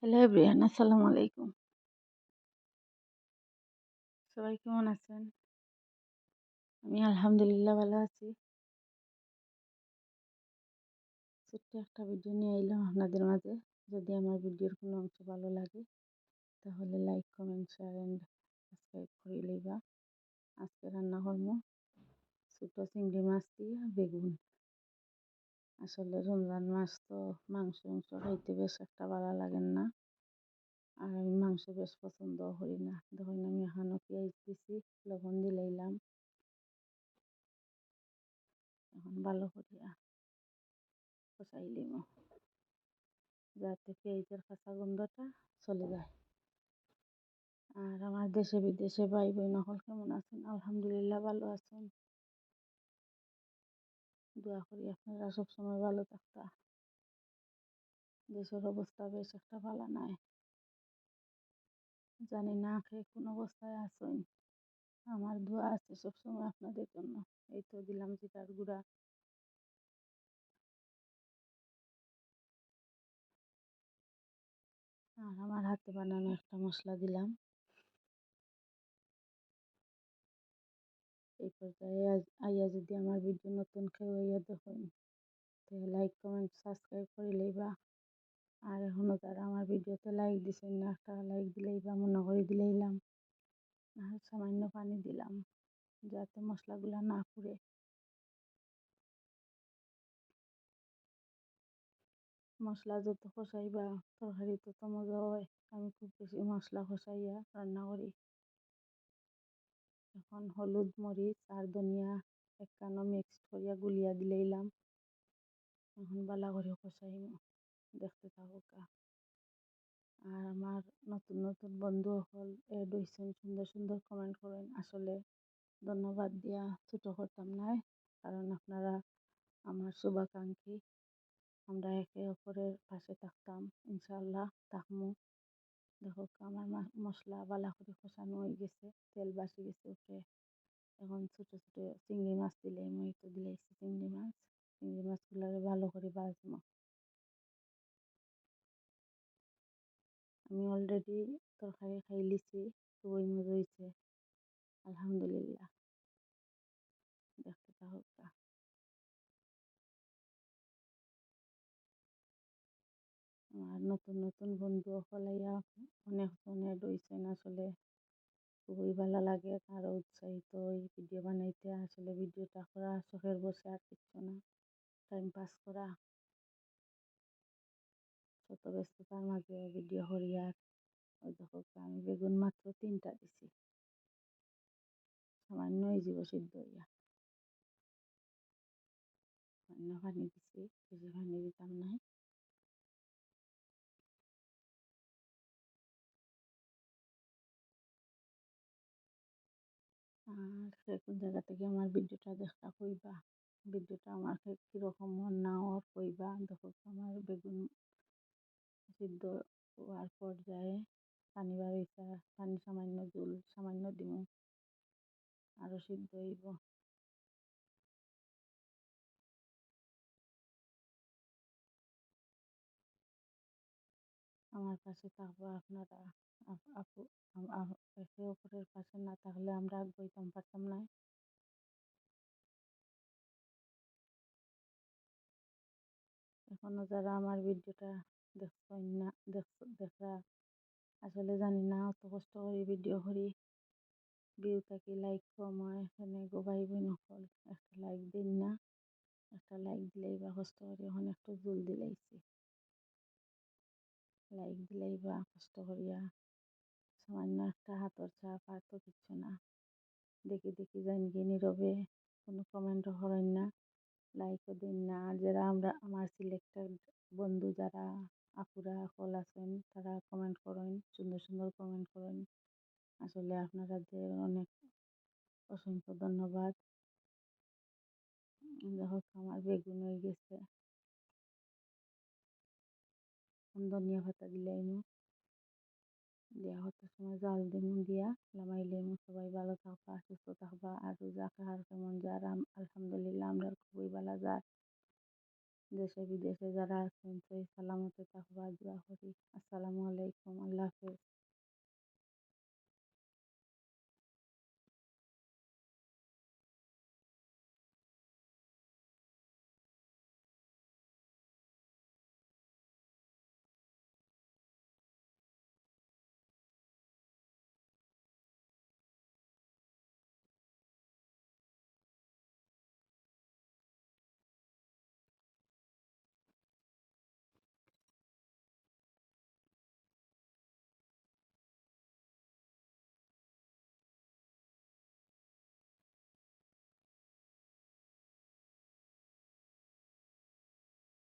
Hello everyone, আসসালামু আলাইকুম। সবাই কেমন আছেন? আমি আলহামদুলিল্লাহ ভালো আছি। ছোট্ট একটা ভিডিও নিয়ে এলাম আপনাদের মাঝে। যদি আমার ভিডিওর কোনো অংশ ভালো লাগে তাহলে like, comment, share and subscribe করে লইবা। আজকে রান্না করবো ছোটো চিংড়ি মাছ দিয়ে বেগুন। আসলে রমজান মাস তো মাংস খাইতে বেশ একটা ভালো লাগেন না, আর আমি মাংস বেশ পছন্দও করি না। দেখুন আমি এখনও পেঁয়াজ দিছি, লবণ দিলাইলাম। এখন ভালো করিয়া কষাই লিম যাতে পেঁয়াজের কাঁচা গন্ধটা চলে যায়। আর আমার দেশে বিদেশে ভাই বোন সকল কেমন আছেন? আলহামদুলিল্লাহ ভালো আছেন। দোয়া করি আপনারা সবসময় ভালো থাকতা। দেশের অবস্থা বেশ একটা ভালো নাই, জানি না কে কোন অবস্থায় আছেন। আমার দোয়া আছে সবসময় আপনাদের জন্য। এই তো দিলাম জিরার গুঁড়া, আর আমার হাতে বানানো একটা মশলা দিলাম। এই পর্যায়ে আইয়া যদি আমার ভিডিও নতুন কেউ হইয়া দেখুন, তাহলে লাইক, কমেন্ট, সাবস্ক্রাইব করে লইবা। আর এখনও যারা আমার ভিডিওতে লাইক দিছেন না, একটা লাইক দিলেই বা মনে করে দিলেইলাম। আর সামান্য পানি দিলাম যাতে মশলাগুলো না পুড়ে। মশলা যত কষাইবা তরকারি তত মজা হয়। আমি খুব বেশি মশলা কষাইয়া রান্না করি। এখন হলুদ, মরিচ আর ধনিয়া একখানো মিক্সড করিয়া গুলিয়া দিলেইলাম। এখন বালা করে কষাইম, দেখতে থাকুক। আর আমার নতুন নতুন বন্ধু সকল এড হইছেন, সুন্দর সুন্দর কমেন্ট করেন। আসলে ধন্যবাদ দিয়া ছোটো করতাম নাই, কারণ আপনারা আমার শুভাকাঙ্ক্ষী। আমরা একে অপরের পাশে থাকতাম, ইনশাআল্লাহ থাকমু। দেখো আমার মশলা বালা করে কষানো হয়ে গেছে, তেল বাসি গেছে উপরে। এখন ছোটো ছোটো চিংড়ি মাছ দিলে মই তো দিলাইছি চিংড়ি মাছগুলো ভালো করে ভাজবো। আমি অলরেডি তরকারি খাই লিছি, খুবই মজা হয়েছে আলহামদুলিল্লাহ। দেখতে থাকুক। আর নতুন নতুন বন্ধু হলাইয়া অনেকজন এড হইছেন। আসলে খুবই ভালো লাগে, আরও উৎসাহিত ওই ভিডিও বানাইতে। আসলে ভিডিওটা করা শখের বসে, আর কিচ্ছু না, টাইম পাস করা। শত ব্যস্ততার মাঝে ভিডিও করি। আর ওই দেখো আমি বেগুন মাত্র 3টা দিছি, সামান্য এই জীব সিদ্ধ হইয়া। সামান্য পানি দিছি, বেশি পানি দিতাম নাই। আর কোন জায়গা থেকে আমার ভিডিওটা দেখা কইবা, ভিডিওটা আমার কীরকম না হওয়ার কইবা। দেখো আমার বেগুন সিদ্ধ হওয়ার পর্যায়ে পানি বাড়িয়েছে, পানি সামান্য জল সামান্য দিব, আরও সিদ্ধ হইব। আমার পাশে থাকবো আপনারা। আপু একে অপরের পাশে না থাকলে আমরা আগাইতাম পারতাম না। এখনো যারা আমার ভিডিওটা দেখছেন না, দেখা আসলে জানি না, অত কষ্ট করে ভিডিও করি, ভিউ থাকি লাইক কম হয়। এখানে গো ভাই বোন সকল একটা লাইক দিন না, একটা লাইক দিলেই বা কষ্ট করি। এখন একটু জল দিলাইছি, লাইক দিলেই বা কষ্ট করিয়া সামান্য একটা হাতর চাপ, আর তো কিচ্ছু না। দেখি দেখি জানি কি নীরবে, কোনো কমেন্টও করেন না, লাইকও দিন না। আর যারা আমার সিলেক্টেড বন্ধু যারা আপুরা সকল আছেন, তারা কমেন্ট করেন, সুন্দর সুন্দর কমেন্ট করেন। আসলে আপনাদের অনেক অসংখ্য ধন্যবাদ। দেখো আমার বেগুন হয়ে গেছে, ধনিয়া পাতা দিলাইমু, দিয়া হতে সময় জাল দিমু, দিয়া নামাইলাইমু। সবাই ভালো থাকবা, সুস্থ থাকবা। আর রোজা কাহার কেমন যার, আলহামদুলিল্লাহ আমরা খুবই ভালো যার। দেশে বিদেশে যারা আছেন সেই সালামতে থাকবা দোয়া করি। আসসালামু আলাইকুম, আল্লাহ হাফেজ।